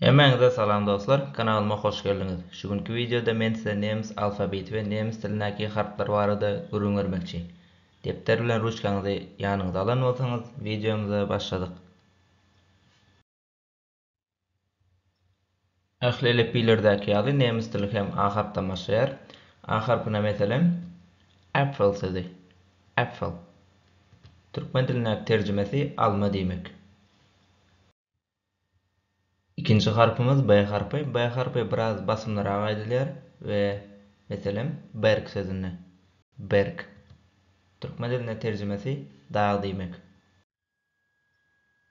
Hemmeňize salam dostlar, kanalyma hoş geldiňiz. Şugunky videoda men size nemis alfabeti we nemis tilindäki harflar barada görüňermekçi. Depter bilen ruçkaňyzy ýanyňyza alan bolsaňyz, videomuza başladyk. Ähli lepilerdäki ýaly nemis tili hem a harpdan başlaýar. A harpyna meselem apfel sözi. Apfel. Türkmen tilindäki terjimesi alma diýmek. İkinci harfımız B harfi. B harfi biraz basımlara aýdylýar ve meselem berk sözüne. Berk. Türkmen diline tercümesi dağ diýmek.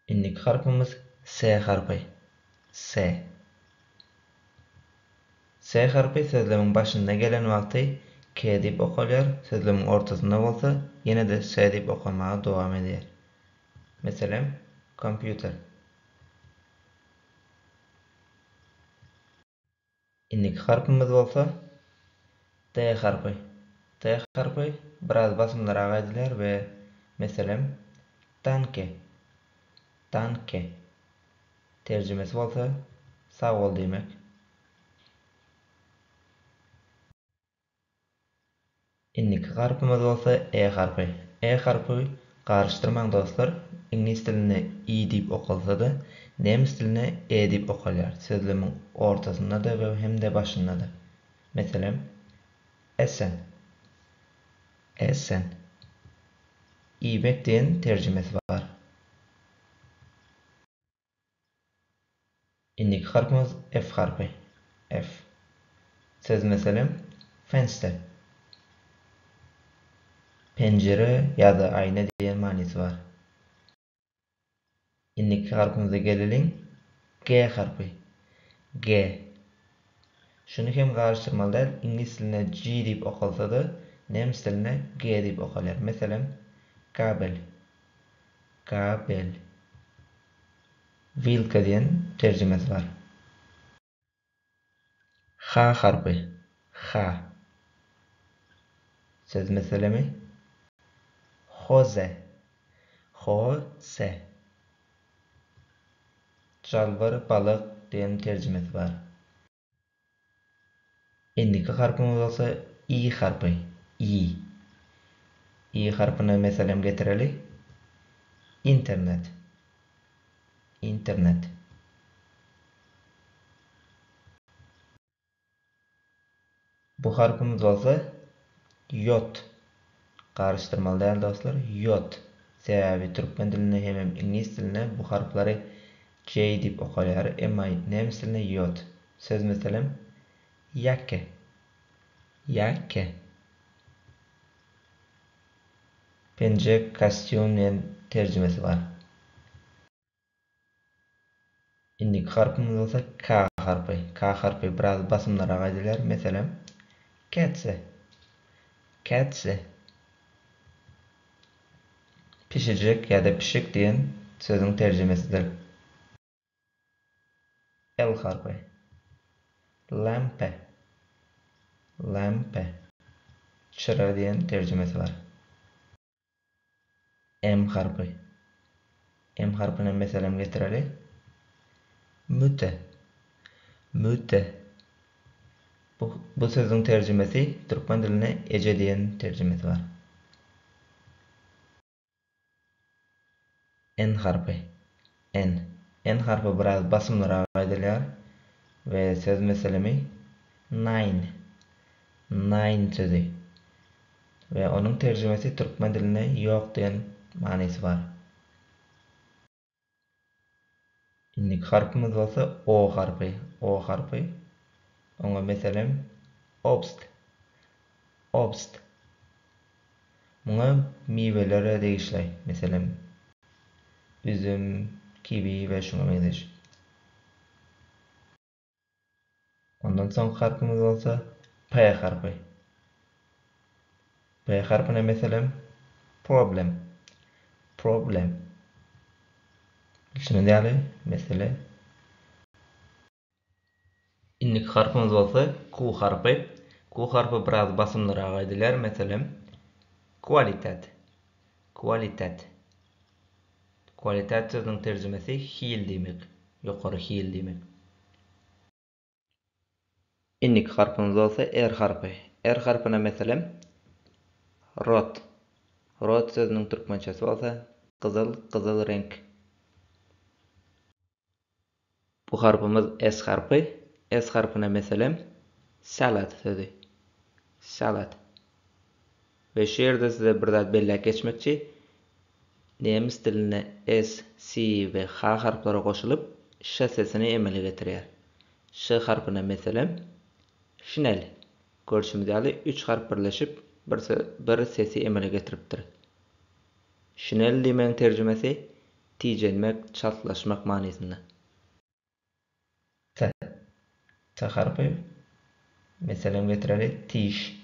İndik harfımız S harfi. S. S harfi sözlemiň başynda gelen wagty K diýip okalýar, sözlemiň ortasynda bolsa ýene de S diýip okanmaga dowam edýär. Meselem kompýuter. İndik harfımız bolsa T harfi. T harfi biraz basımlara aýdylýar we meselem tanke. Tanke. Terjimesi bolsa sag bol diýmek. Indiki harfymyz bolsa E harfi. E harfi garşdyrmaň dostlar. İnglis dilinde i diýip okalsa-da, nemis dilinde e diýip okalýar. Sözlemiň ortasynda da we hem de başynda da. Meselem esen. Esen. İýmek diýen terjimesi bar. Indiki harfymyz F harfi. F. Söz meselem fenster. Pencere ya da ayna diýen manysy bar. Indiki harfymyza gelelim. G harfi. G. Şunu hem garşdyrmaly däl, İnglis dilinde G diýip okalsa-da, nemis dilinde G diýip okalýar. Meselem kabel. Kabel. Vilka diýen terjimesi bar. H harfi. H. Söz meselemi Jose. Jose. Çalbar balık diýen terjimesi bar. Indiki harfymyz bolsa I harfi. I. I harfyna meselem getireli. İnternet. İnternet. Bu harfymyz bolsa yot. Garşdyrmaly däl dostlar, yot. Sebäbi türkmen dilinde hem İnglis dilinde bu harflary J diýip okalýar, emma nemis dilinde yot. Söz meselem yakke. Yakke. Pence kostyum diýen terjimesi bar. Indiki harfymyz bolsa K harfi. K harfi biraz basımlara aýdylýar. Meselem ketze. Ketze. Pişecek ya da pişik diýen sözüň terjimesidir. L harfi. Lampe. Lampe. Çıra diýen terjimesi bar. M harfi. M harfine meselem getireli. Müte. Müte. Bu sözüň terjimesi türkmen diline ece diýen terjimesi bar. N harfi. N. N harfi biraz basımlara aýdylýar ve söz meselemi nine. Nine sözü. Ve onun terjimesi türkmen diline ýok diýen manysy bar. Indiki harfymyz bolsa O harfi. O harfi. Oňa meselem obst. Obst. Muňa miwelere degişleý. Meselem üzüm, kiwi we şuňa benzeş. Ondan soň harfymyz bolsa P harfi. P harfine meselem problem. Problem. Şunu diýäli, mesele. Indiki harfymyz bolsa Q harfi. Q harfi biraz basımlara aýdylýar. Meselem kualitet. Kualitet. Kualitet sözüň terjimesi hil diýmek. Ýokary hil diýmek. İnnik harfimiz olsa R harfi. R harfine mesela rot. Rot sözünün Türkmençesi olsa kızıl renk. Bu harfimiz S harfi. S harfine mesela salat sözü. Salat. Ve şiirde size bir zat belli geçmekçi. Nemis diline S, C ve H harfleri koşulup Ş sesini emele getiriyor. Ş harfine mesela şinel. Görüşümüz ýaly 3 harf birleşip bir sesi emele getiripdir. Şinel diýmeň terjimesi tijenmek, çatlaşmak manysynda. T harfi meselem getireli tiş.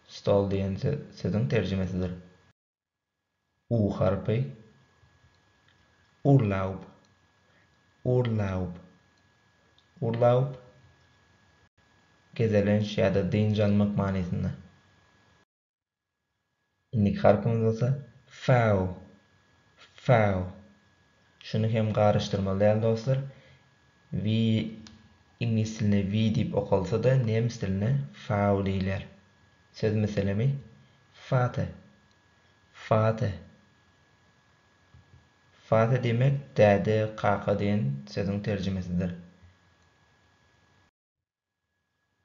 Stol diýen sözüň terjimesidir. U harfi urlaub. Urlaub. Urlaub gezelenç ýa-da dynjalmak manysynda. İnnik harfimiz bolsa fau. Fau. Şunu hem garyşdyrmaly däl dostlar. Vi ingliz diline vi diýip okalsa da nemis diline fau diýler. Söz meselemi fate. Fate. Fate demek däde, kaka diýen sözüň terjimesidir.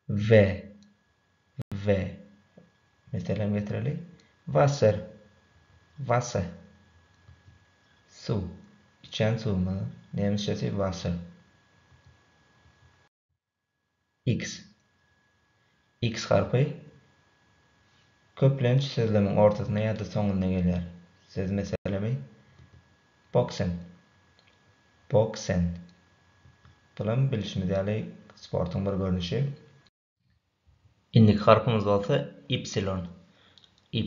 Ve. Ve. Meselem getireli. Wasser. Wasser. Su. İçen su mu? Nemisçesi wasser. X. X harfi köplenç sözlemiň ortasyna ýa-da soňuna gelýär. Söz meselemi boxen. Boxen. Bulan bilişimiz ýaly sportyň bir görnüşi. Indik harfimiz bolsa Y. Y.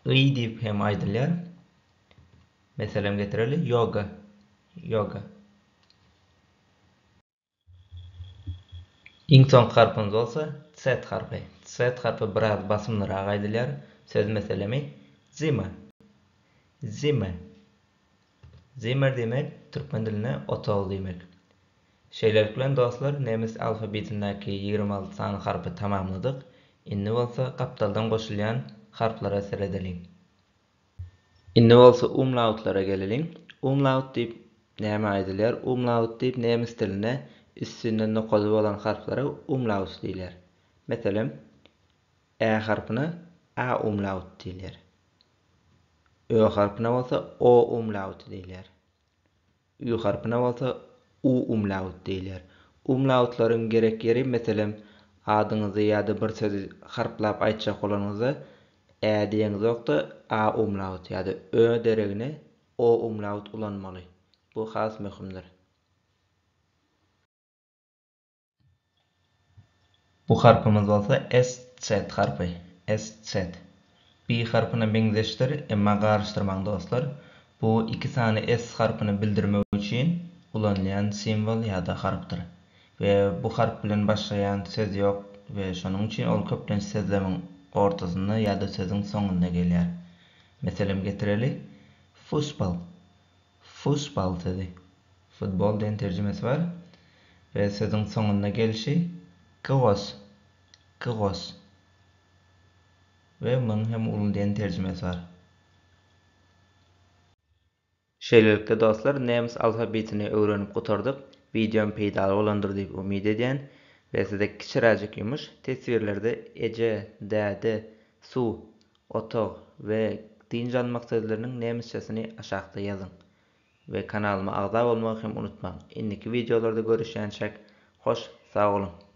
Y diýip hem aýdylýar. Meselem getireli yoga. Yoga. Iň soňky harfimiz bolsa Z harfi. Z harfi biraz basymlyrak aýdylýar. Söz meselemi zima. Zima. Zimmer demek türkmen diline otog demek. Şeýlelik bilen dostlar nemis alfabetindäki 26 sany harfy tamamladyk. Indi bolsa gapdaldan goşulýan harflara ser edelim. Indi bolsa umlautlara gelelim. Umlaut diýip näme aýdylýar? Umlaut diýip nemis diline üstünde noktaly bolan harflara umlaut diýler. Meselem ä harfyna a umlaut diýler. Ö harfyna bolsa o umlaut diýler. Ü harfyna bolsa u umlaut diýler. Umlautlaryň gerek yeri meselem adyňyzy ýa-da bir sözi harflap aýtjak bolanyňyzda ä diýeniz ýokda a umlaut ýa-da ö deregine o umlaut ulanmaly. Bu has möhümdir. Bu harfimiz bolsa SZ harfi. SZ. B harfyna beňzeşdir, emma garyşdyrmaň dostlar. Bu iki sany S harfyny bildirmek üçin ulanýan simbol ýa-da harfdyr. Ve bu harf bilen başlaýan söz ýok ve şonuň üçin ol köplenç sözlemiň ortasyna ýa-da sözüň soňuna gelýär. Meselem getireli fußball. Fußball sözi. Futbol diýen terjimesi bar. Ve sözüň soňuna gelişi groß. Groß. Ve munyň hem uly diýen terjimesi bar. Şeýlelikle dostlar nemis alfabetini öwrenip gutardyk. Videom peýdaly bolandyr diýip umyd edýän we size kiçiräjik ýumyş tesbirlerde eje, däde, su, otog we dynjalmak sözleriniň nemisçesini aşagda ýazyň. Ve kanalyma agza bolmagy hem unutmaň. Indiki videolarda görüşýänçek hoş, sag bolun.